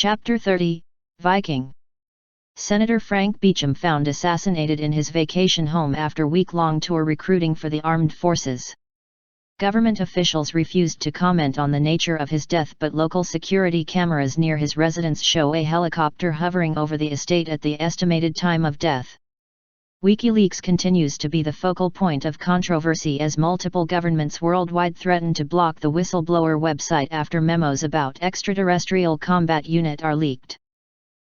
Chapter 30, Viking. Senator Frank Beecham found assassinated in his vacation home after week-long tour recruiting for the armed forces. Government officials refused to comment on the nature of his death, but local security cameras near his residence show a helicopter hovering over the estate at the estimated time of death. WikiLeaks continues to be the focal point of controversy as multiple governments worldwide threaten to block the whistleblower website after memos about extraterrestrial combat unit are leaked.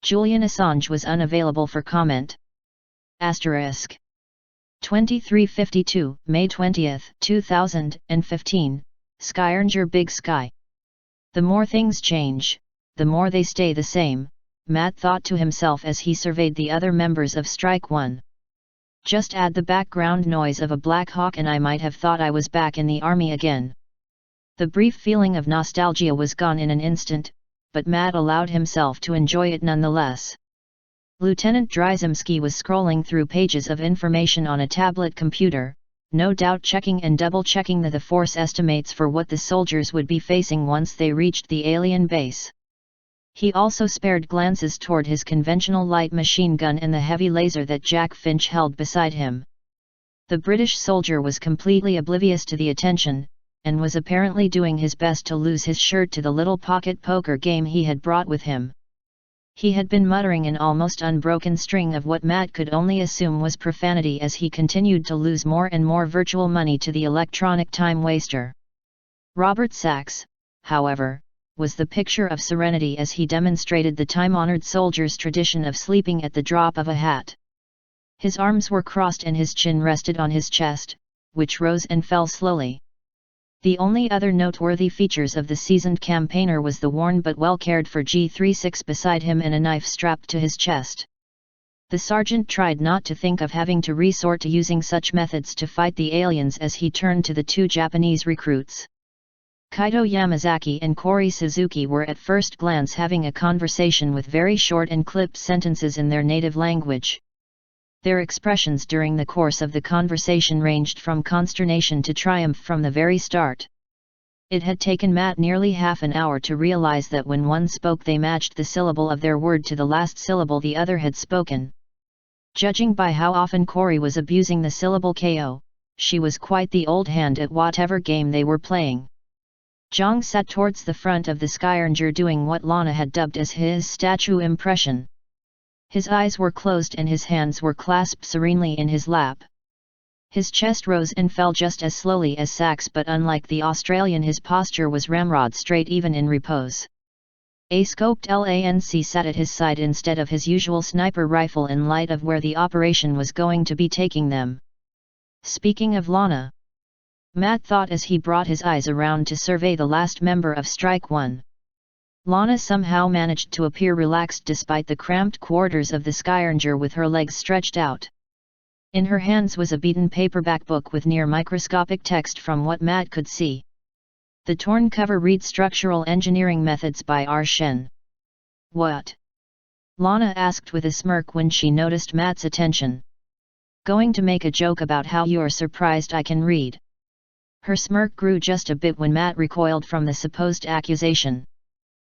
Julian Assange was unavailable for comment. Asterisk. 2352, May 20, 2015, Skyranger Big Sky. The more things change, the more they stay the same, Matt thought to himself as he surveyed the other members of Strike One. Just add the background noise of a Black Hawk and I might have thought I was back in the army again. The brief feeling of nostalgia was gone in an instant, but Matt allowed himself to enjoy it nonetheless. Lieutenant Drzymski was scrolling through pages of information on a tablet computer, no doubt checking and double-checking the force estimates for what the soldiers would be facing once they reached the alien base. He also spared glances toward his conventional light machine gun and the heavy laser that Jack Finch held beside him. The British soldier was completely oblivious to the attention, and was apparently doing his best to lose his shirt to the little pocket poker game he had brought with him. He had been muttering an almost unbroken string of what Matt could only assume was profanity as he continued to lose more and more virtual money to the electronic time waster. Robert Sachs, however, was the picture of serenity as he demonstrated the time-honored soldier's tradition of sleeping at the drop of a hat. His arms were crossed and his chin rested on his chest, which rose and fell slowly. The only other noteworthy features of the seasoned campaigner was the worn but well-cared-for G36 beside him and a knife strapped to his chest. The sergeant tried not to think of having to resort to using such methods to fight the aliens as he turned to the two Japanese recruits. Kaito Yamazaki and Kori Suzuki were at first glance having a conversation with very short and clipped sentences in their native language. Their expressions during the course of the conversation ranged from consternation to triumph from the very start. It had taken Matt nearly half an hour to realize that when one spoke they matched the syllable of their word to the last syllable the other had spoken. Judging by how often Kori was abusing the syllable ko, she was quite the old hand at whatever game they were playing. Zhang sat towards the front of the Skyranger doing what Lana had dubbed as his statue impression. His eyes were closed and his hands were clasped serenely in his lap. His chest rose and fell just as slowly as Sachs, but unlike the Australian his posture was ramrod straight even in repose. A scoped LANC sat at his side instead of his usual sniper rifle in light of where the operation was going to be taking them. Speaking of Lana, Matt thought as he brought his eyes around to survey the last member of Strike One. Lana somehow managed to appear relaxed despite the cramped quarters of the Skyranger with her legs stretched out. In her hands was a beaten paperback book with near microscopic text from what Matt could see. The torn cover read Structural Engineering Methods by R. Shen. What? Lana asked with a smirk when she noticed Matt's attention. Going to make a joke about how you're surprised I can read. Her smirk grew just a bit when Matt recoiled from the supposed accusation.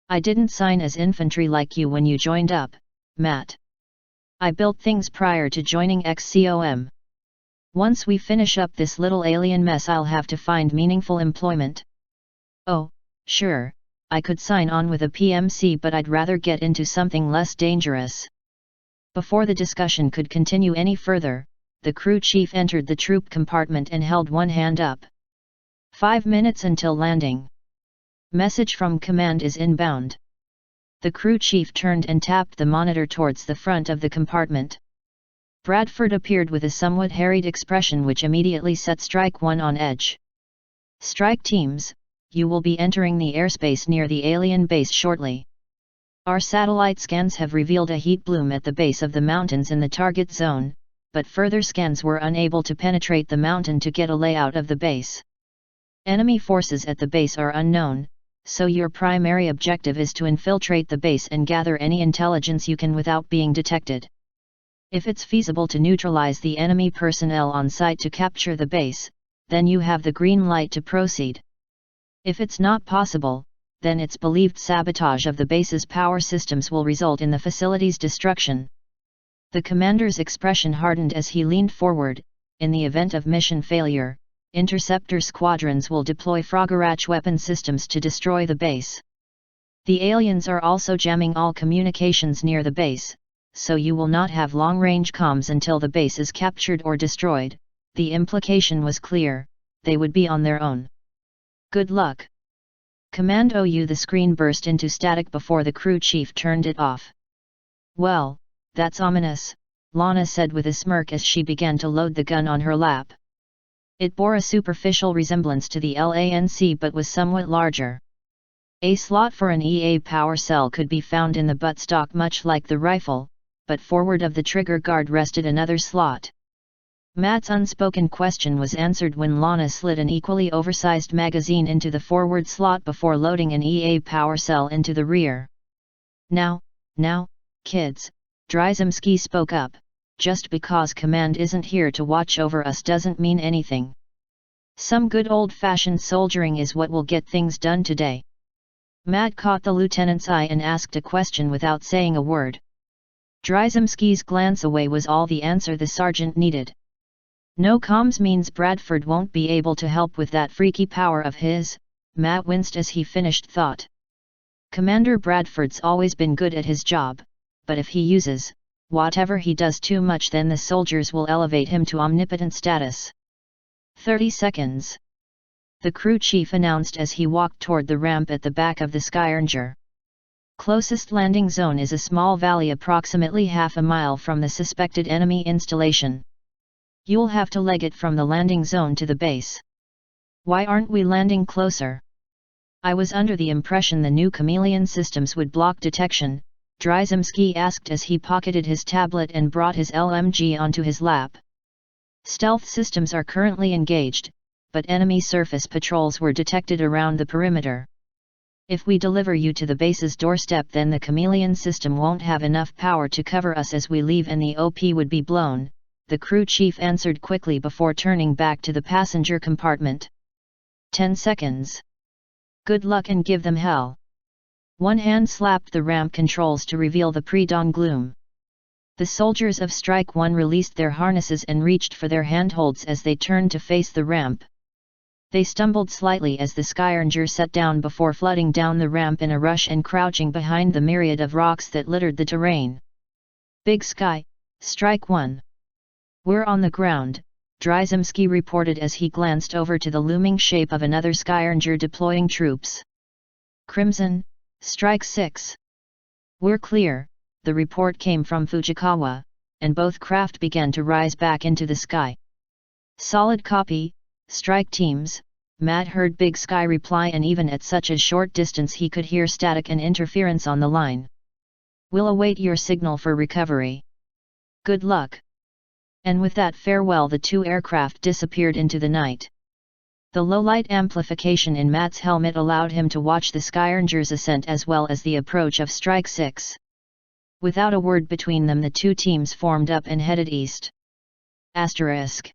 I didn't sign as infantry like you when you joined up, Matt. I built things prior to joining XCOM. Once we finish up this little alien mess I'll have to find meaningful employment. Oh, sure, I could sign on with a PMC but I'd rather get into something less dangerous. Before the discussion could continue any further, the crew chief entered the troop compartment and held one hand up. 5 minutes until landing. Message from command is inbound. The crew chief turned and tapped the monitor towards the front of the compartment. Bradford appeared with a somewhat harried expression which immediately set Strike One on edge. Strike teams, you will be entering the airspace near the alien base shortly. Our satellite scans have revealed a heat bloom at the base of the mountains in the target zone, but further scans were unable to penetrate the mountain to get a layout of the base. Enemy forces at the base are unknown, so your primary objective is to infiltrate the base and gather any intelligence you can without being detected. If it's feasible to neutralize the enemy personnel on site to capture the base, then you have the green light to proceed. If it's not possible, then its believed sabotage of the base's power systems will result in the facility's destruction. The commander's expression hardened as he leaned forward. In the event of mission failure, interceptor squadrons will deploy Froggerach weapon systems to destroy the base. The aliens are also jamming all communications near the base, so you will not have long-range comms until the base is captured or destroyed. The implication was clear, they would be on their own. Good luck. Command OU. The screen burst into static before the crew chief turned it off. Well, that's ominous, Lana said with a smirk as she began to load the gun on her lap. It bore a superficial resemblance to the LANC but was somewhat larger. A slot for an EA power cell could be found in the buttstock much like the rifle, but forward of the trigger guard rested another slot. Matt's unspoken question was answered when Lana slid an equally oversized magazine into the forward slot before loading an EA power cell into the rear. Now, kids, Dryzemski spoke up, just because command isn't here to watch over us doesn't mean anything. Some good old-fashioned soldiering is what will get things done today. Matt caught the lieutenant's eye and asked a question without saying a word. Dryzemski's glance away was all the answer the sergeant needed. No comms means Bradford won't be able to help with that freaky power of his. Matt winced as he finished thought. Commander Bradford's always been good at his job, but if he uses whatever he does too much, then the soldiers will elevate him to omnipotent status. 30 seconds. The crew chief announced as he walked toward the ramp at the back of the Skyranger. Closest landing zone is a small valley approximately half a mile from the suspected enemy installation. You'll have to leg it from the landing zone to the base. Why aren't we landing closer? I was under the impression the new chameleon systems would block detection, Dryzemski asked as he pocketed his tablet and brought his LMG onto his lap. Stealth systems are currently engaged, but enemy surface patrols were detected around the perimeter. If we deliver you to the base's doorstep, then the chameleon system won't have enough power to cover us as we leave and the OP would be blown, the crew chief answered quickly before turning back to the passenger compartment. 10 seconds. Good luck and give them hell. One hand slapped the ramp controls to reveal the pre-dawn gloom. The soldiers of Strike 1 released their harnesses and reached for their handholds as they turned to face the ramp. They stumbled slightly as the Skyranger set down before flooding down the ramp in a rush and crouching behind the myriad of rocks that littered the terrain. Big Sky, Strike 1. We're on the ground, Dryzemski reported as he glanced over to the looming shape of another Skyranger deploying troops. Crimson, Strike 6. We're clear, the report came from Fujikawa, and both craft began to rise back into the sky. Solid copy, Strike teams, Matt heard Big Sky reply, and even at such a short distance he could hear static and interference on the line. We'll await your signal for recovery. Good luck. And with that farewell, the two aircraft disappeared into the night. The low-light amplification in Matt's helmet allowed him to watch the Skyranger's ascent as well as the approach of Strike 6. Without a word between them, the two teams formed up and headed east. Asterisk.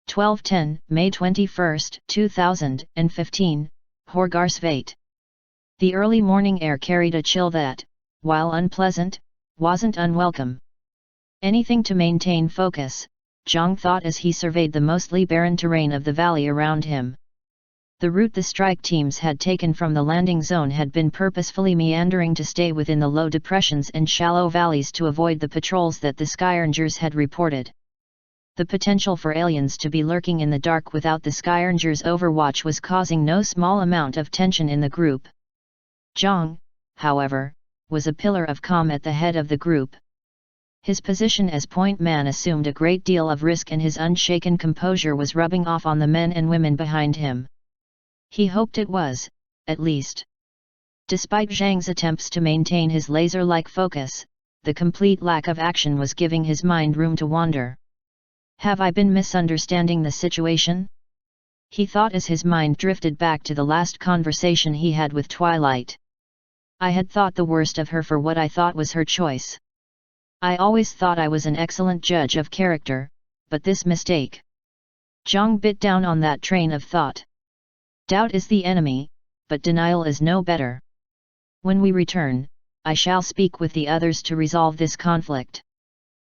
12:10, May 21, 2015, Horgarsveit. The early morning air carried a chill that, while unpleasant, wasn't unwelcome. Anything to maintain focus, Zhang thought as he surveyed the mostly barren terrain of the valley around him. The route the strike teams had taken from the landing zone had been purposefully meandering to stay within the low depressions and shallow valleys to avoid the patrols that the Skyrangers had reported. The potential for aliens to be lurking in the dark without the Skyrangers' overwatch was causing no small amount of tension in the group. Zhang, however, was a pillar of calm at the head of the group. His position as point man assumed a great deal of risk, and his unshaken composure was rubbing off on the men and women behind him. He hoped it was, at least. Despite Zhang's attempts to maintain his laser-like focus, the complete lack of action was giving his mind room to wander. Have I been misunderstanding the situation? He thought as his mind drifted back to the last conversation he had with Twilight. I had thought the worst of her for what I thought was her choice. I always thought I was an excellent judge of character, but this mistake. Zhang bit down on that train of thought. Doubt is the enemy, but denial is no better. When we return, I shall speak with the others to resolve this conflict.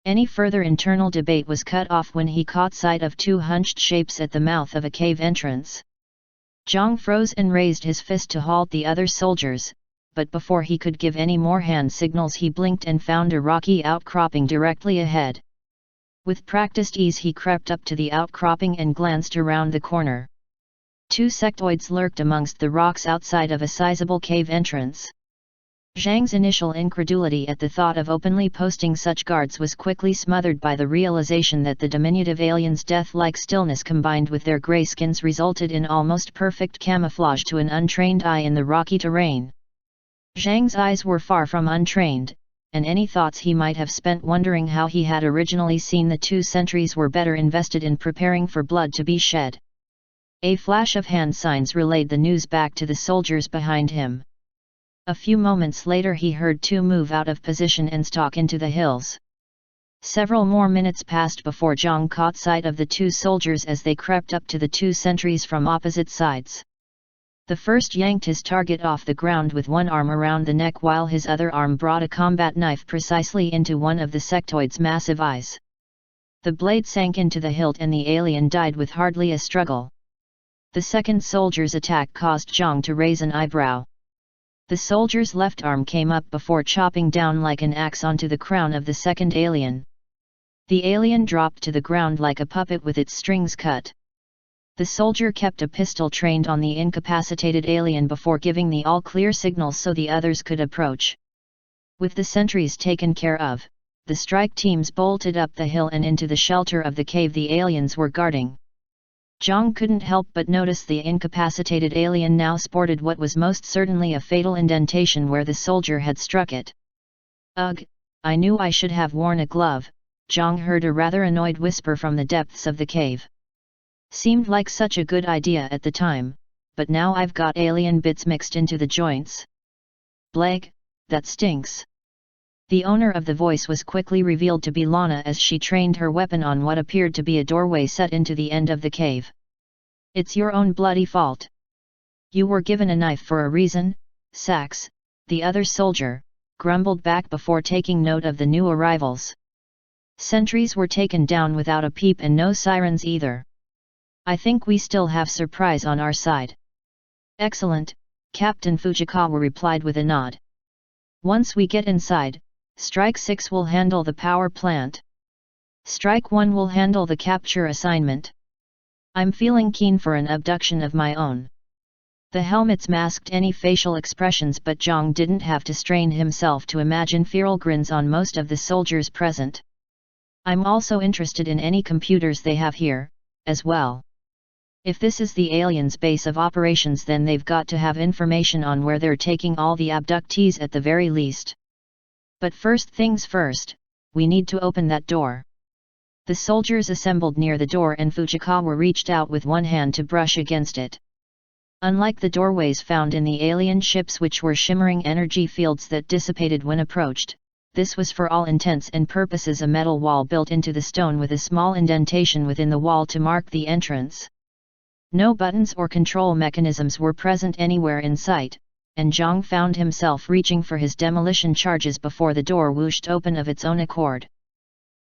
Any further internal debate was cut off when he caught sight of two hunched shapes at the mouth of a cave entrance. Zhang froze and raised his fist to halt the other soldiers, but before he could give any more hand signals he blinked and found a rocky outcropping directly ahead. With practiced ease he crept up to the outcropping and glanced around the corner. Two sectoids lurked amongst the rocks outside of a sizable cave entrance. Zhang's initial incredulity at the thought of openly posting such guards was quickly smothered by the realization that the diminutive aliens' death-like stillness combined with their grey skins resulted in almost perfect camouflage to an untrained eye in the rocky terrain. Zhang's eyes were far from untrained, and any thoughts he might have spent wondering how he had originally seen the two sentries were better invested in preparing for blood to be shed. A flash of hand signs relayed the news back to the soldiers behind him. A few moments later he heard two move out of position and stalk into the hills. Several more minutes passed before Zhang caught sight of the two soldiers as they crept up to the two sentries from opposite sides. The first yanked his target off the ground with one arm around the neck while his other arm brought a combat knife precisely into one of the sectoid's massive eyes. The blade sank into the hilt and the alien died with hardly a struggle. The second soldier's attack caused Zhang to raise an eyebrow. The soldier's left arm came up before chopping down like an axe onto the crown of the second alien. The alien dropped to the ground like a puppet with its strings cut. The soldier kept a pistol trained on the incapacitated alien before giving the all-clear signal so the others could approach. With the sentries taken care of, the strike teams bolted up the hill and into the shelter of the cave the aliens were guarding. Zhang couldn't help but notice the incapacitated alien now sported what was most certainly a fatal indentation where the soldier had struck it. "Ugh, I knew I should have worn a glove," Zhang heard a rather annoyed whisper from the depths of the cave. "Seemed like such a good idea at the time, but now I've got alien bits mixed into the joints. Blag, that stinks." The owner of the voice was quickly revealed to be Lana as she trained her weapon on what appeared to be a doorway set into the end of the cave. "It's your own bloody fault. You were given a knife for a reason, Sax," the other soldier grumbled back before taking note of the new arrivals. Sentries were taken down without a peep and no sirens either. "I think we still have surprise on our side." "Excellent," Captain Fujikawa replied with a nod. "Once we get inside, Strike 6 will handle the power plant. Strike 1 will handle the capture assignment. I'm feeling keen for an abduction of my own." The helmets masked any facial expressions but Zhang didn't have to strain himself to imagine feral grins on most of the soldiers present. "I'm also interested in any computers they have here, as well. If this is the aliens' base of operations then they've got to have information on where they're taking all the abductees at the very least. But first things first, we need to open that door." The soldiers assembled near the door and Fujikawa reached out with one hand to brush against it. Unlike the doorways found in the alien ships which were shimmering energy fields that dissipated when approached, this was for all intents and purposes a metal wall built into the stone with a small indentation within the wall to mark the entrance. No buttons or control mechanisms were present anywhere in sight, and Zhang found himself reaching for his demolition charges before the door whooshed open of its own accord.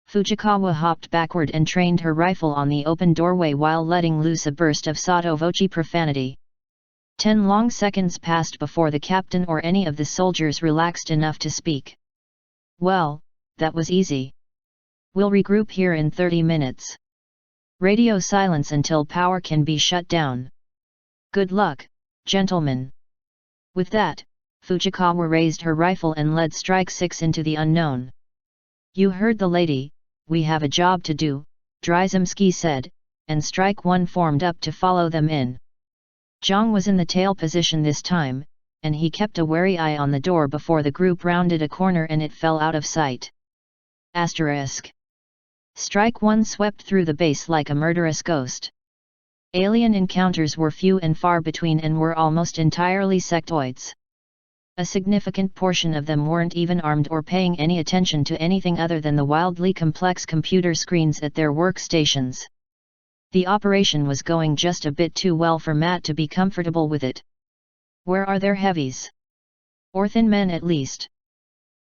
Fujikawa hopped backward and trained her rifle on the open doorway while letting loose a burst of sotto voce profanity. 10 long seconds passed before the captain or any of the soldiers relaxed enough to speak. "Well, that was easy. We'll regroup here in 30 minutes. Radio silence until power can be shut down. Good luck, gentlemen." With that, Fujikawa raised her rifle and led Strike 6 into the unknown. "You heard the lady, we have a job to do," Dryzemski said, and Strike 1 formed up to follow them in. Zhang was in the tail position this time, and he kept a wary eye on the door before the group rounded a corner and it fell out of sight. Asterisk. Strike 1 swept through the base like a murderous ghost. Alien encounters were few and far between and were almost entirely sectoids. A significant portion of them weren't even armed or paying any attention to anything other than the wildly complex computer screens at their workstations. The operation was going just a bit too well for Matt to be comfortable with it. Where are their heavies? Or thin men at least?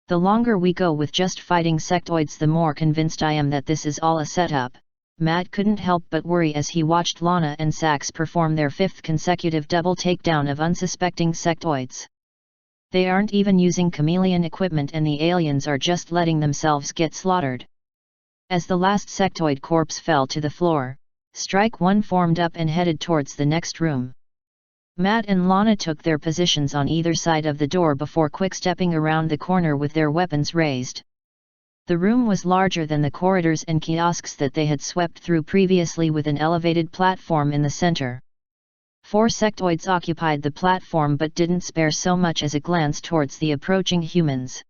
The longer we go with just fighting sectoids, the more convinced I am that this is all a setup. Matt couldn't help but worry as he watched Lana and Sax perform their 5th consecutive double takedown of unsuspecting sectoids. They aren't even using chameleon equipment and the aliens are just letting themselves get slaughtered. As the last sectoid corpse fell to the floor, Strike One formed up and headed towards the next room. Matt and Lana took their positions on either side of the door before quick-stepping around the corner with their weapons raised. The room was larger than the corridors and kiosks that they had swept through previously, with an elevated platform in the center. 4 sectoids occupied the platform but didn't spare so much as a glance towards the approaching humans.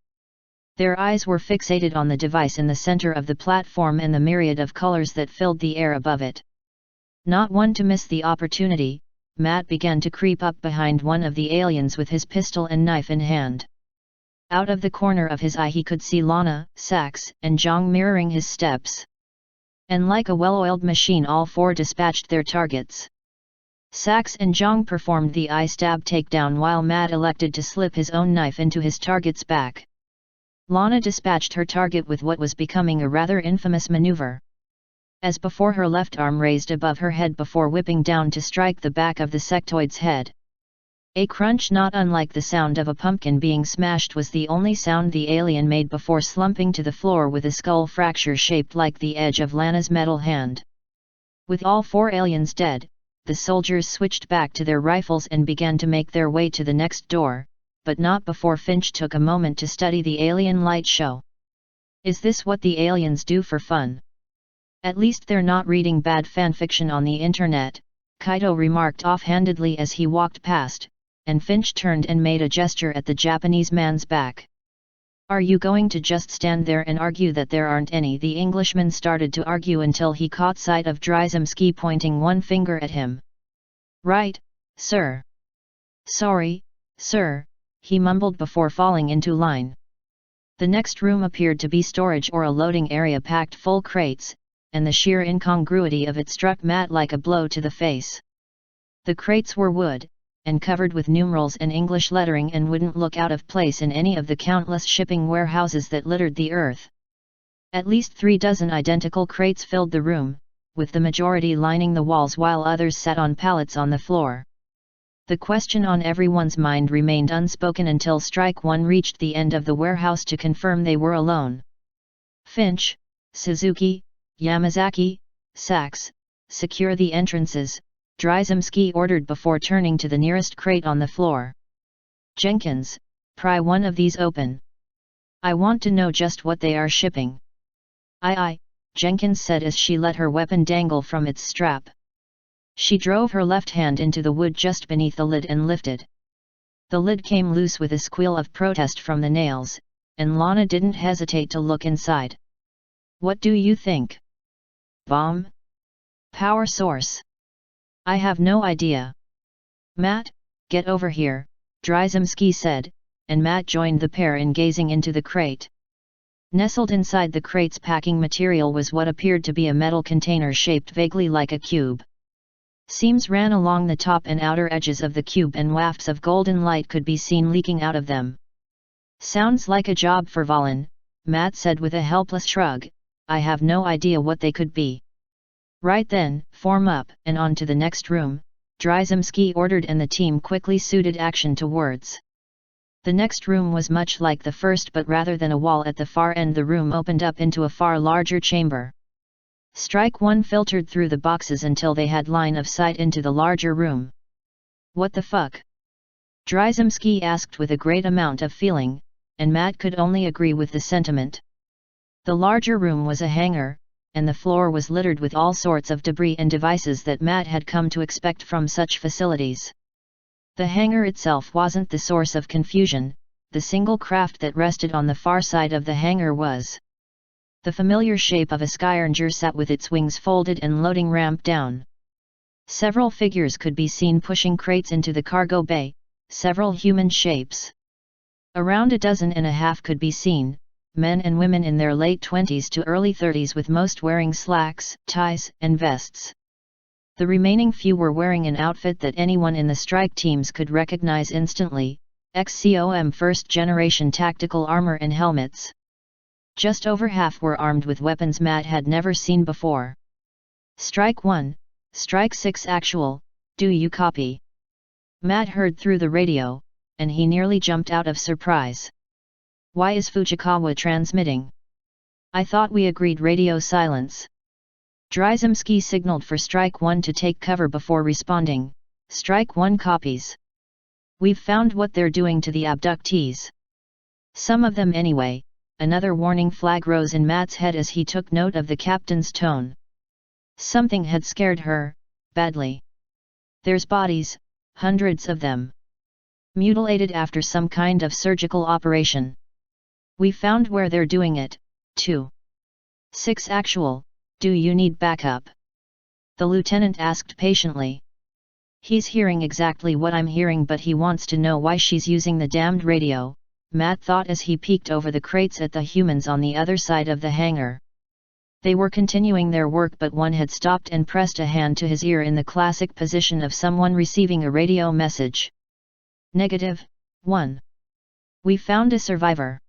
Their eyes were fixated on the device in the center of the platform and the myriad of colors that filled the air above it. Not one to miss the opportunity, Matt began to creep up behind one of the aliens with his pistol and knife in hand. Out of the corner of his eye he could see Lana, Sax, and Zhang mirroring his steps. And like a well-oiled machine, all 4 dispatched their targets. Sax and Zhang performed the eye stab takedown while Matt elected to slip his own knife into his target's back. Lana dispatched her target with what was becoming a rather infamous maneuver. As before, her left arm raised above her head before whipping down to strike the back of the sectoid's head. A crunch not unlike the sound of a pumpkin being smashed was the only sound the alien made before slumping to the floor with a skull fracture shaped like the edge of Lana's metal hand. With all 4 aliens dead, the soldiers switched back to their rifles and began to make their way to the next door, but not before Finch took a moment to study the alien light show. Is this what the aliens do for fun? At least they're not reading bad fanfiction on the internet, Kaito remarked offhandedly as he walked past, and Finch turned and made a gesture at the Japanese man's back. Are you going to just stand there and argue that there aren't any? The Englishman started to argue until he caught sight of Dryzomski pointing one finger at him. Right, sir. Sorry, sir, he mumbled before falling into line. The next room appeared to be storage or a loading area packed full crates, and the sheer incongruity of it struck Matt like a blow to the face. The crates were wood, and covered with numerals and English lettering, and wouldn't look out of place in any of the countless shipping warehouses that littered the earth. At least 3 dozen identical crates filled the room, with the majority lining the walls while others sat on pallets on the floor. The question on everyone's mind remained unspoken until Strike One reached the end of the warehouse to confirm they were alone. Finch, Suzuki, Yamazaki, Sax, secure the entrances, Dryzomski ordered before turning to the nearest crate on the floor. Jenkins, pry one of these open. I want to know just what they are shipping. Aye, Jenkins said as she let her weapon dangle from its strap. She drove her left hand into the wood just beneath the lid and lifted. The lid came loose with a squeal of protest from the nails, and Lana didn't hesitate to look inside. What do you think? Bomb? Power source? I have no idea. Matt, get over here, Dryzomski said, and Matt joined the pair in gazing into the crate. Nestled inside the crate's packing material was what appeared to be a metal container shaped vaguely like a cube. Seams ran along the top and outer edges of the cube and wafts of golden light could be seen leaking out of them. Sounds like a job for Valen, Matt said with a helpless shrug. I have no idea what they could be. Right then, form up and on to the next room, Dryzomski ordered, and the team quickly suited action to words. The next room was much like the first, but rather than a wall at the far end, the room opened up into a far larger chamber. Strike One filtered through the boxes until they had line of sight into the larger room. What the fuck? Dryzomski asked with a great amount of feeling, and Matt could only agree with the sentiment. The larger room was a hangar, and the floor was littered with all sorts of debris and devices that Matt had come to expect from such facilities. The hangar itself wasn't the source of confusion, the single craft that rested on the far side of the hangar was. The familiar shape of a Skyranger sat with its wings folded and loading ramp down. Several figures could be seen pushing crates into the cargo bay, several human shapes. Around 12 could be seen, men and women in their late 20s to early 30s, with most wearing slacks, ties, and vests. The remaining few were wearing an outfit that anyone in the strike teams could recognize instantly, XCOM first-generation tactical armor and helmets. Just over half were armed with weapons Matt had never seen before. Strike 1, Strike 6 actual, do you copy? Matt heard through the radio, and he nearly jumped out of surprise. Why is Fujikawa transmitting? I thought we agreed radio silence. Dryzemski signaled for Strike 1 to take cover before responding. Strike 1 copies. We've found what they're doing to the abductees. Some of them anyway. Another warning flag rose in Matt's head as he took note of the captain's tone. Something had scared her, badly. There's bodies, hundreds of them. Mutilated after some kind of surgical operation. We found where they're doing it, too. 6 actual, do you need backup? The lieutenant asked patiently. He's hearing exactly what I'm hearing, but he wants to know why she's using the damned radio, Matt thought as he peeked over the crates at the humans on the other side of the hangar. They were continuing their work, but one had stopped and pressed a hand to his ear in the classic position of someone receiving a radio message. Negative, 1. We found a survivor.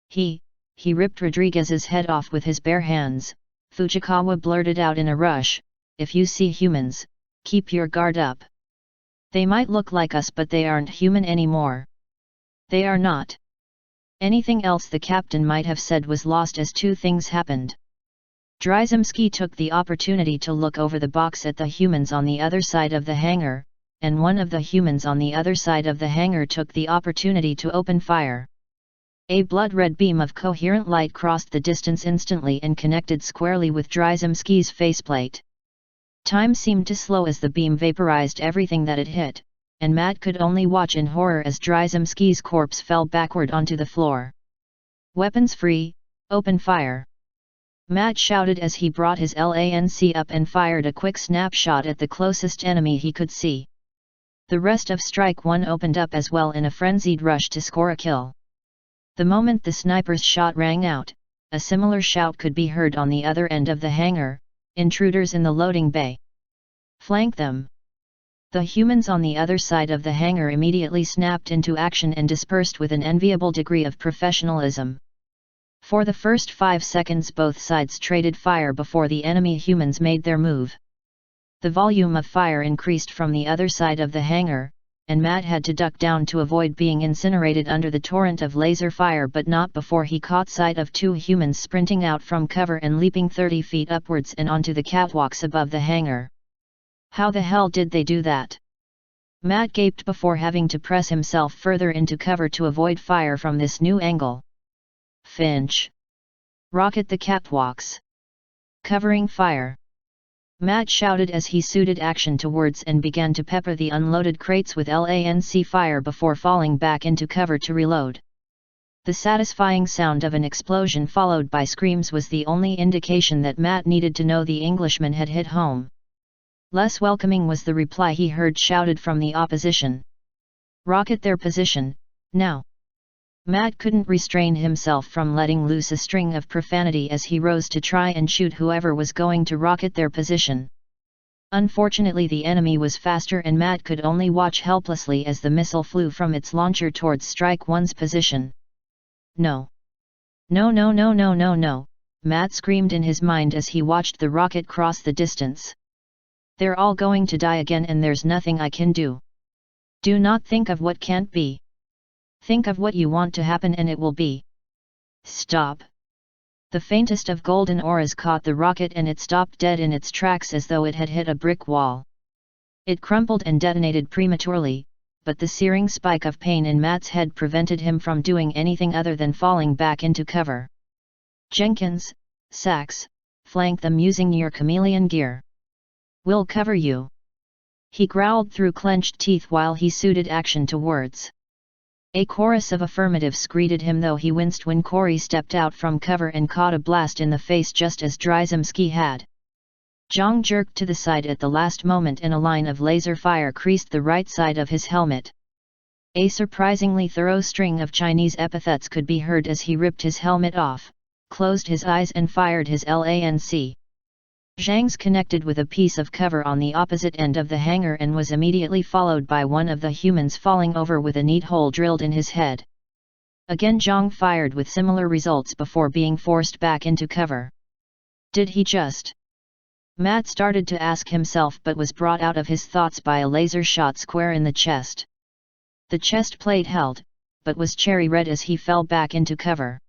He ripped Rodriguez's head off with his bare hands. Fujikawa blurted out in a rush, if you see humans, keep your guard up. They might look like us, but they aren't human anymore. They are not. Anything else the captain might have said was lost as two things happened. Dryzemski took the opportunity to look over the box at the humans on the other side of the hangar, and one of the humans on the other side of the hangar took the opportunity to open fire. A blood-red beam of coherent light crossed the distance instantly and connected squarely with Dryzemski's faceplate. Time seemed to slow as the beam vaporized everything that it hit, and Matt could only watch in horror as Dryzemski's corpse fell backward onto the floor. Weapons free, open fire! Matt shouted as he brought his LANC up and fired a quick snapshot at the closest enemy he could see. The rest of Strike 1 opened up as well in a frenzied rush to score a kill. The moment the sniper's shot rang out, a similar shout could be heard on the other end of the hangar, intruders in the loading bay. Flank them! The humans on the other side of the hangar immediately snapped into action and dispersed with an enviable degree of professionalism. For the first 5 seconds both sides traded fire before the enemy humans made their move. The volume of fire increased from the other side of the hangar, and Matt had to duck down to avoid being incinerated under the torrent of laser fire, but not before he caught sight of 2 humans sprinting out from cover and leaping 30 feet upwards and onto the catwalks above the hangar. How the hell did they do that? Matt gaped before having to press himself further into cover to avoid fire from this new angle. Finch! Rocket the catwalks! Covering fire! Matt shouted as he suited action towards and began to pepper the unloaded crates with LANC fire before falling back into cover to reload. The satisfying sound of an explosion followed by screams was the only indication that Matt needed to know the Englishman had hit home. Less welcoming was the reply he heard shouted from the opposition. Rocket their position, now! Matt couldn't restrain himself from letting loose a string of profanity as he rose to try and shoot whoever was going to rocket their position. Unfortunately, the enemy was faster and Matt could only watch helplessly as the missile flew from its launcher towards Strike 1's position. No! No, no, no, no, no, no! Matt screamed in his mind as he watched the rocket cross the distance. They're all going to die again and there's nothing I can do. Do not think of what can't be. Think of what you want to happen and it will be. Stop! The faintest of golden auras caught the rocket and it stopped dead in its tracks as though it had hit a brick wall. It crumpled and detonated prematurely, but the searing spike of pain in Matt's head prevented him from doing anything other than falling back into cover. Jenkins, Sachs, flank them using your chameleon gear. We'll cover you. He growled through clenched teeth while he suited action to words. A chorus of affirmatives greeted him, though he winced when Corey stepped out from cover and caught a blast in the face just as Dryzemski had. Zhang jerked to the side at the last moment and a line of laser fire creased the right side of his helmet. A surprisingly thorough string of Chinese epithets could be heard as he ripped his helmet off, closed his eyes and fired his LANC. Zhang's connected with a piece of cover on the opposite end of the hangar and was immediately followed by one of the humans falling over with a neat hole drilled in his head. Again Zhang fired with similar results before being forced back into cover. Did he just? Matt started to ask himself but was brought out of his thoughts by a laser shot square in the chest. The chest plate held, but was cherry red as he fell back into cover.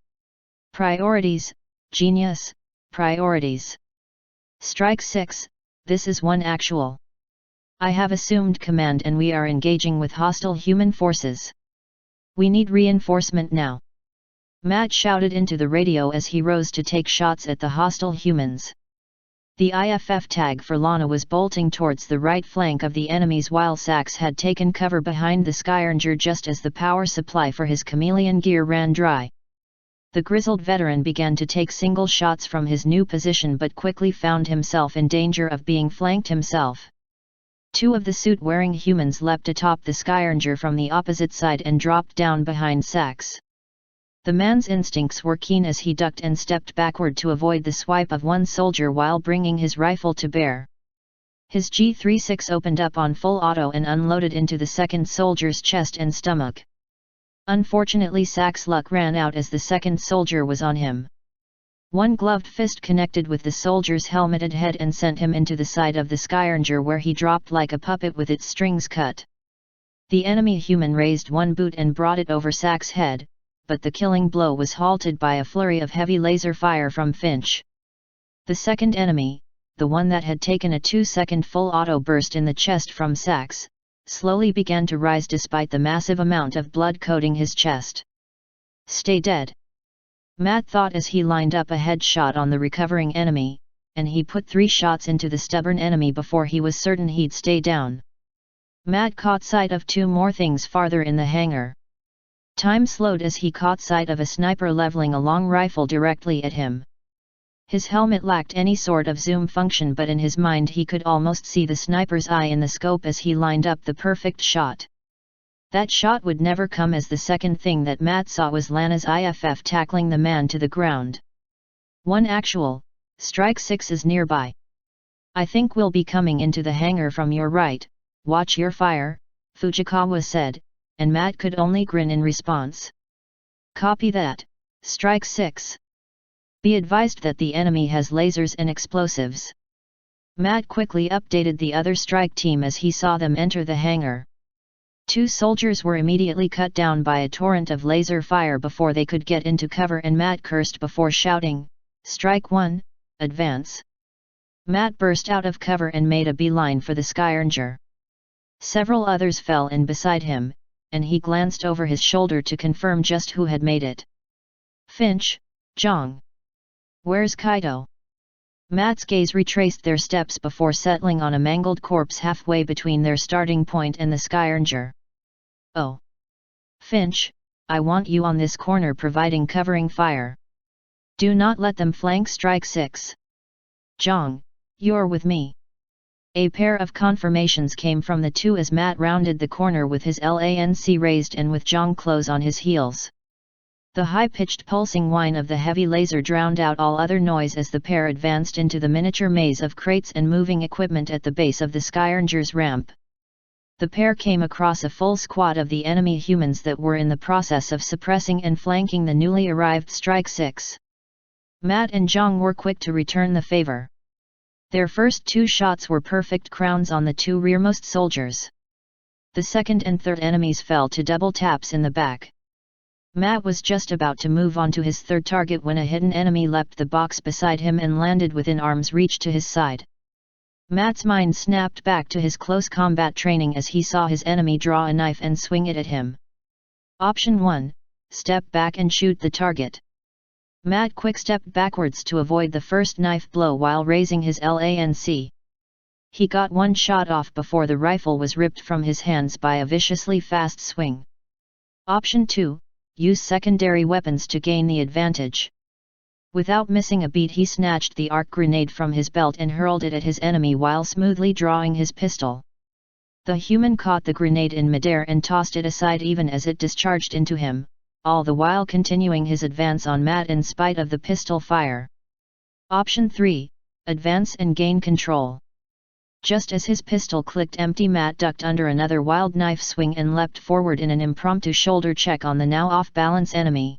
Priorities, genius, priorities. Strike 6, this is one actual. I have assumed command and we are engaging with hostile human forces. We need reinforcement now. Matt shouted into the radio as he rose to take shots at the hostile humans. The IFF tag for Lana was bolting towards the right flank of the enemies while Sax had taken cover behind the Skyranger just as the power supply for his chameleon gear ran dry. The grizzled veteran began to take single shots from his new position but quickly found himself in danger of being flanked himself. Two of the suit-wearing humans leapt atop the Skyranger from the opposite side and dropped down behind Sax. The man's instincts were keen as he ducked and stepped backward to avoid the swipe of one soldier while bringing his rifle to bear. His G36 opened up on full auto and unloaded into the second soldier's chest and stomach. Unfortunately Sax's luck ran out as the second soldier was on him. One gloved fist connected with the soldier's helmeted head and sent him into the side of the Skyranger where he dropped like a puppet with its strings cut. The enemy human raised one boot and brought it over Sax's head, but the killing blow was halted by a flurry of heavy laser fire from Finch. The second enemy, the one that had taken a 2-second full auto burst in the chest from Sax, slowly began to rise despite the massive amount of blood coating his chest. Stay dead. Matt thought as he lined up a headshot on the recovering enemy, and he put 3 shots into the stubborn enemy before he was certain he'd stay down. Matt caught sight of 2 more things farther in the hangar. Time slowed as he caught sight of a sniper leveling a long rifle directly at him. His helmet lacked any sort of zoom function but in his mind he could almost see the sniper's eye in the scope as he lined up the perfect shot. That shot would never come as the second thing that Matt saw was Lana's IFF tackling the man to the ground. One actual, strike 6 is nearby. I think we'll be coming into the hangar from your right, watch your fire, Fujikawa said, and Matt could only grin in response. Copy that, strike 6. Be advised that the enemy has lasers and explosives. Matt quickly updated the other strike team as he saw them enter the hangar. 2 soldiers were immediately cut down by a torrent of laser fire before they could get into cover and Matt cursed before shouting, Strike 1, advance. Matt burst out of cover and made a beeline for the Skyranger. Several others fell in beside him, and he glanced over his shoulder to confirm just who had made it. Finch, Zhang. Where's Kaido? Matt's gaze retraced their steps before settling on a mangled corpse halfway between their starting point and the Skyranger. Oh. Finch, I want you on this corner providing covering fire. Do not let them flank strike 6. Zhang, you're with me. A pair of confirmations came from the 2 as Matt rounded the corner with his LANC raised and with Zhang close on his heels. The high-pitched pulsing whine of the heavy laser drowned out all other noise as the pair advanced into the miniature maze of crates and moving equipment at the base of the Skyranger's ramp. The pair came across a full squad of the enemy humans that were in the process of suppressing and flanking the newly arrived Strike 6. Matt and Zhang were quick to return the favor. Their first 2 shots were perfect crowns on the 2 rearmost soldiers. The second and third enemies fell to double taps in the back. Matt was just about to move on to his third target when a hidden enemy leapt the box beside him and landed within arm's reach to his side. Matt's mind snapped back to his close combat training as he saw his enemy draw a knife and swing it at him. Option 1, step back and shoot the target. Matt quick-stepped backwards to avoid the first knife blow while raising his LANC. He got one shot off before the rifle was ripped from his hands by a viciously fast swing. Option 2, use secondary weapons to gain the advantage. Without missing a beat he snatched the arc grenade from his belt and hurled it at his enemy while smoothly drawing his pistol. The human caught the grenade in midair and tossed it aside even as it discharged into him, all the while continuing his advance on Matt in spite of the pistol fire. Option 3, advance and gain control. Just as his pistol clicked empty, Matt ducked under another wild knife swing and leapt forward in an impromptu shoulder check on the now off-balance enemy.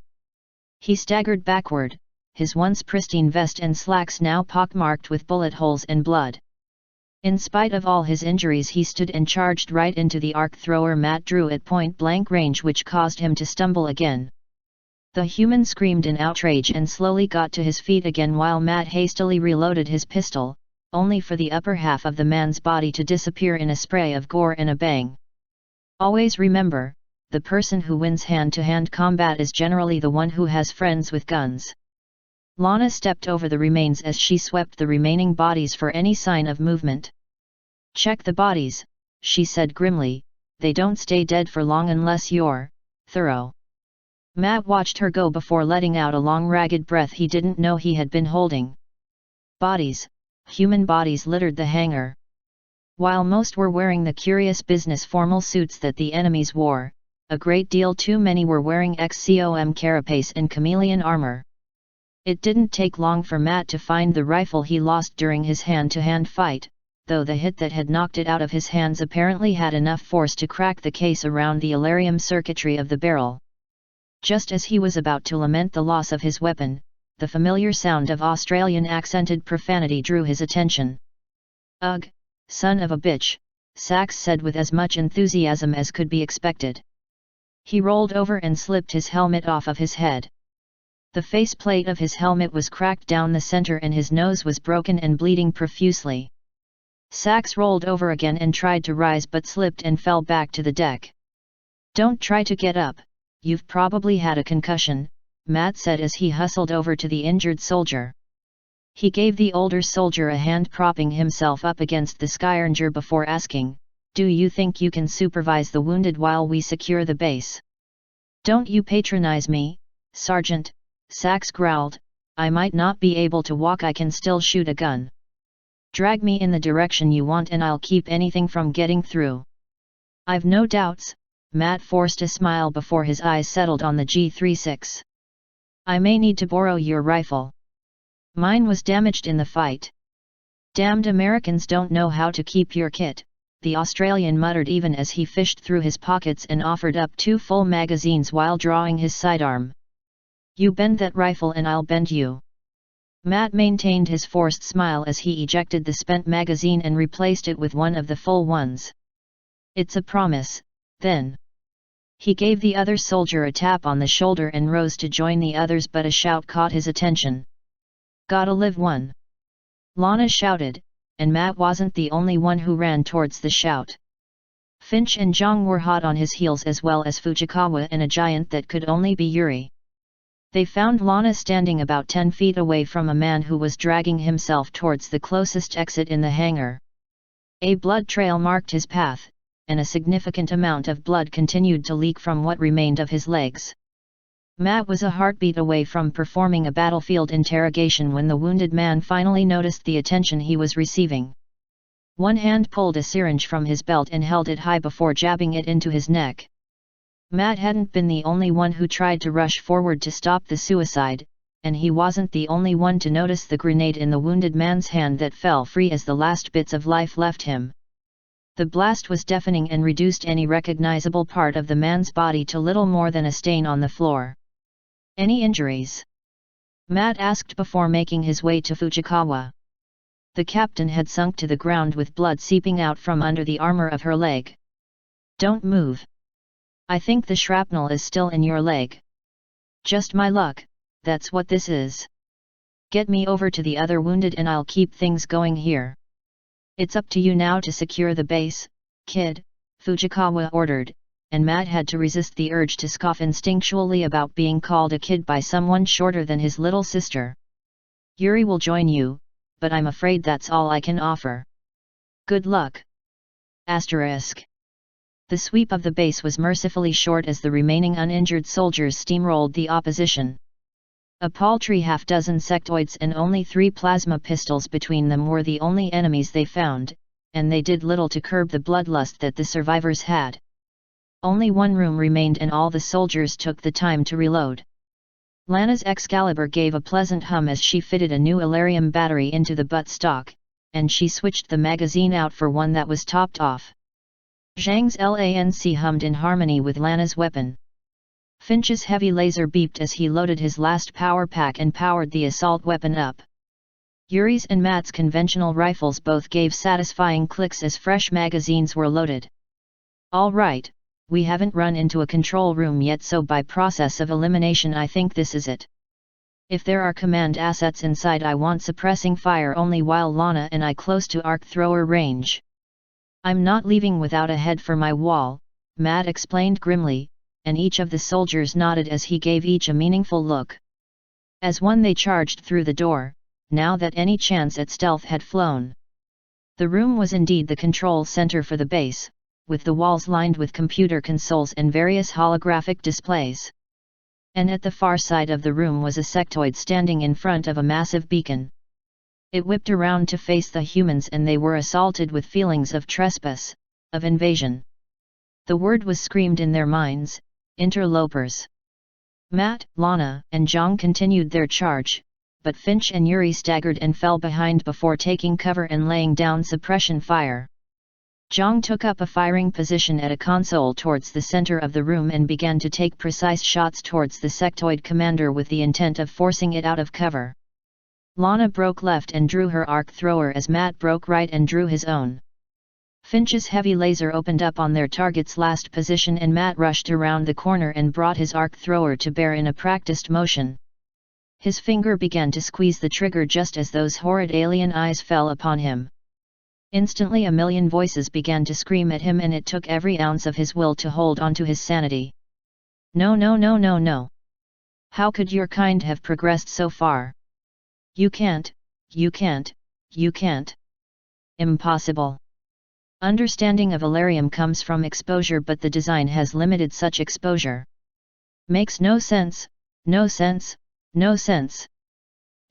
He staggered backward, his once pristine vest and slacks now pockmarked with bullet holes and blood. In spite of all his injuries, he stood and charged right into the arc thrower Matt drew at point-blank range, which caused him to stumble again. The human screamed in outrage and slowly got to his feet again while Matt hastily reloaded his pistol, only for the upper half of the man's body to disappear in a spray of gore and a bang. Always remember, the person who wins hand-to-hand combat is generally the one who has friends with guns. Lana stepped over the remains as she swept the remaining bodies for any sign of movement. "Check the bodies," she said grimly, "they don't stay dead for long unless you're thorough." Matt watched her go before letting out a long ragged breath he didn't know he had been holding. Bodies, human bodies littered the hangar. While most were wearing the curious business formal suits that the enemies wore, a great deal too many were wearing XCOM carapace and chameleon armor. It didn't take long for Matt to find the rifle he lost during his hand-to-hand fight, though the hit that had knocked it out of his hands apparently had enough force to crack the case around the alarium circuitry of the barrel. Just as he was about to lament the loss of his weapon, the familiar sound of Australian accented profanity drew his attention. "Ugh, son of a bitch," Sachs said with as much enthusiasm as could be expected. He rolled over and slipped his helmet off of his head. The faceplate of his helmet was cracked down the center and his nose was broken and bleeding profusely. Sachs rolled over again and tried to rise but slipped and fell back to the deck. "Don't try to get up, you've probably had a concussion," Matt said as he hustled over to the injured soldier. He gave the older soldier a hand, propping himself up against the Skyranger before asking, "Do you think you can supervise the wounded while we secure the base?" "Don't you patronize me, Sergeant," Sachs growled, "I might not be able to walk, I can still shoot a gun. Drag me in the direction you want and I'll keep anything from getting through." "I've no doubts," Matt forced a smile before his eyes settled on the G36. "I may need to borrow your rifle. Mine was damaged in the fight." "Damned Americans don't know how to keep your kit," the Australian muttered even as he fished through his pockets and offered up 2 full magazines while drawing his sidearm. "You bend that rifle and I'll bend you." Matt maintained his forced smile as he ejected the spent magazine and replaced it with one of the full ones. "It's a promise, then." He gave the other soldier a tap on the shoulder and rose to join the others, but a shout caught his attention. "Gotta live one!" Lana shouted, and Matt wasn't the only one who ran towards the shout. Finch and Zhang were hot on his heels, as well as Fujikawa and a giant that could only be Yuri. They found Lana standing about 10 feet away from a man who was dragging himself towards the closest exit in the hangar. A blood trail marked his path, and a significant amount of blood continued to leak from what remained of his legs. Matt was a heartbeat away from performing a battlefield interrogation when the wounded man finally noticed the attention he was receiving. One hand pulled a syringe from his belt and held it high before jabbing it into his neck. Matt hadn't been the only one who tried to rush forward to stop the suicide, and he wasn't the only one to notice the grenade in the wounded man's hand that fell free as the last bits of life left him. The blast was deafening and reduced any recognizable part of the man's body to little more than a stain on the floor. "Any injuries?" Matt asked before making his way to Fujikawa. The captain had sunk to the ground with blood seeping out from under the armor of her leg. "Don't move. I think the shrapnel is still in your leg." "Just my luck, that's what this is. Get me over to the other wounded and I'll keep things going here." "It's up to you now to secure the base, kid," Fujikawa ordered, and Matt had to resist the urge to scoff instinctually about being called a kid by someone shorter than his little sister. "Yuri will join you, but I'm afraid that's all I can offer." "Good luck." **. The sweep of the base was mercifully short as the remaining uninjured soldiers steamrolled the opposition. A paltry half-dozen sectoids and only 3 plasma pistols between them were the only enemies they found, and they did little to curb the bloodlust that the survivors had. Only one room remained and all the soldiers took the time to reload. Lana's Excalibur gave a pleasant hum as she fitted a new Alarium battery into the buttstock, and she switched the magazine out for one that was topped off. Zhang's LANC hummed in harmony with Lana's weapon. Finch's heavy laser beeped as he loaded his last power pack and powered the assault weapon up. Yuri's and Matt's conventional rifles both gave satisfying clicks as fresh magazines were loaded. All right, we haven't run into a control room yet, so by process of elimination I think this is it. If there are command assets inside, I want suppressing fire only while Lana and I close to arc thrower range. I'm not leaving without a head for my wall, Matt explained grimly, and each of the soldiers nodded as he gave each a meaningful look. As one they charged through the door, now that any chance at stealth had flown. The room was indeed the control center for the base, with the walls lined with computer consoles and various holographic displays. And at the far side of the room was a sectoid standing in front of a massive beacon. It whipped around to face the humans and they were assaulted with feelings of trespass, of invasion. The word was screamed in their minds, interlopers. Matt, Lana, and Zhang continued their charge, but Finch and Yuri staggered and fell behind before taking cover and laying down suppression fire. Zhang took up a firing position at a console towards the center of the room and began to take precise shots towards the sectoid commander with the intent of forcing it out of cover. Lana broke left and drew her arc thrower as Matt broke right and drew his own. Finch's heavy laser opened up on their target's last position and Matt rushed around the corner and brought his arc thrower to bear in a practiced motion. His finger began to squeeze the trigger just as those horrid alien eyes fell upon him. Instantly a million voices began to scream at him and it took every ounce of his will to hold onto his sanity. No, no, no, no, no. How could your kind have progressed so far? You can't, you can't, you can't. Impossible. Understanding of Alarium comes from exposure, but the design has limited such exposure. Makes no sense, no sense, no sense.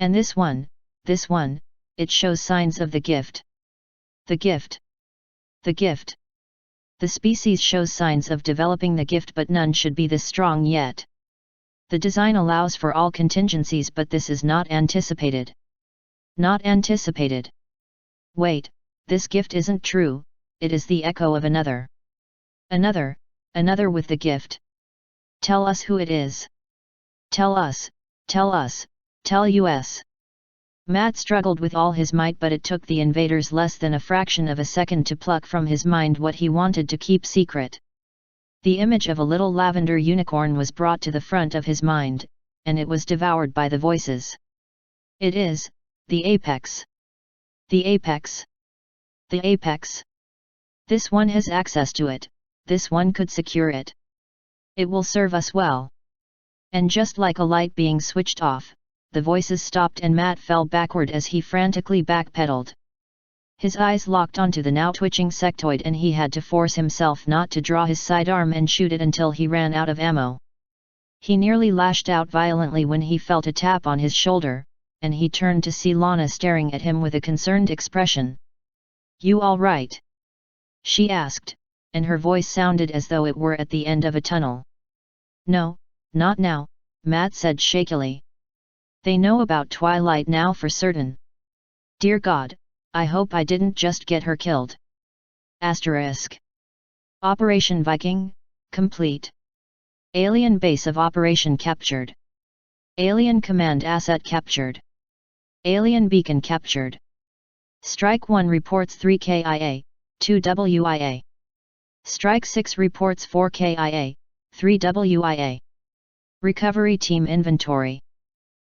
And this one, it shows signs of the gift. The gift. The gift. The species shows signs of developing the gift, but none should be this strong yet. The design allows for all contingencies, but this is not anticipated. Not anticipated. Wait, this gift isn't true, it is the echo of another. Another with the gift. Tell us who it is. Tell us, tell us, tell us. Matt struggled with all his might, but it took the invaders less than a fraction of a second to pluck from his mind what he wanted to keep secret. The image of a little lavender unicorn was brought to the front of his mind, and it was devoured by the voices. It is, the apex. The apex. The apex. This one has access to it, this one could secure it. It will serve us well. And just like a light being switched off, the voices stopped and Matt fell backward as he frantically backpedaled. His eyes locked onto the now twitching sectoid and he had to force himself not to draw his sidearm and shoot it until he ran out of ammo. He nearly lashed out violently when he felt a tap on his shoulder, and he turned to see Lana staring at him with a concerned expression. You all right? She asked, and her voice sounded as though it were at the end of a tunnel. No, not now, Matt said shakily. They know about Twilight now for certain. Dear God, I hope I didn't just get her killed. Asterisk. Operation Viking, complete. Alien base of operation captured. Alien command asset captured. Alien beacon captured. Strike 1 reports 3 KIA, 2 WIA. Strike 6 reports 4 KIA, 3 WIA. Recovery team inventory.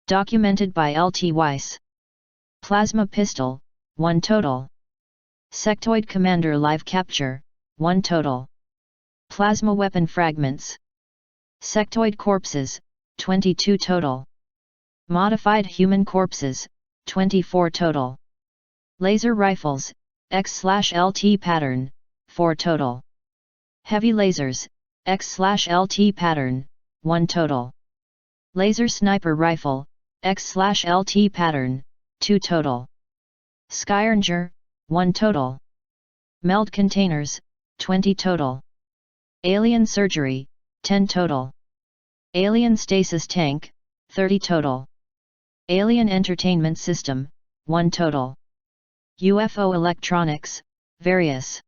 Documented by LT Weiss. Plasma pistol, 1 total. Sectoid commander live capture, 1 total. Plasma weapon fragments. Sectoid corpses, 22 total. Modified human corpses, 24 total. Laser rifles, X/LT pattern, 4 total. Heavy lasers, X/LT pattern, 1 total. Laser sniper rifle, X/LT pattern, 2 total. Skyranger, 1 total. Meld containers, 20 total. Alien surgery, 10 total. Alien stasis tank, 30 total. Alien Entertainment System, 1 total. UFO Electronics, various.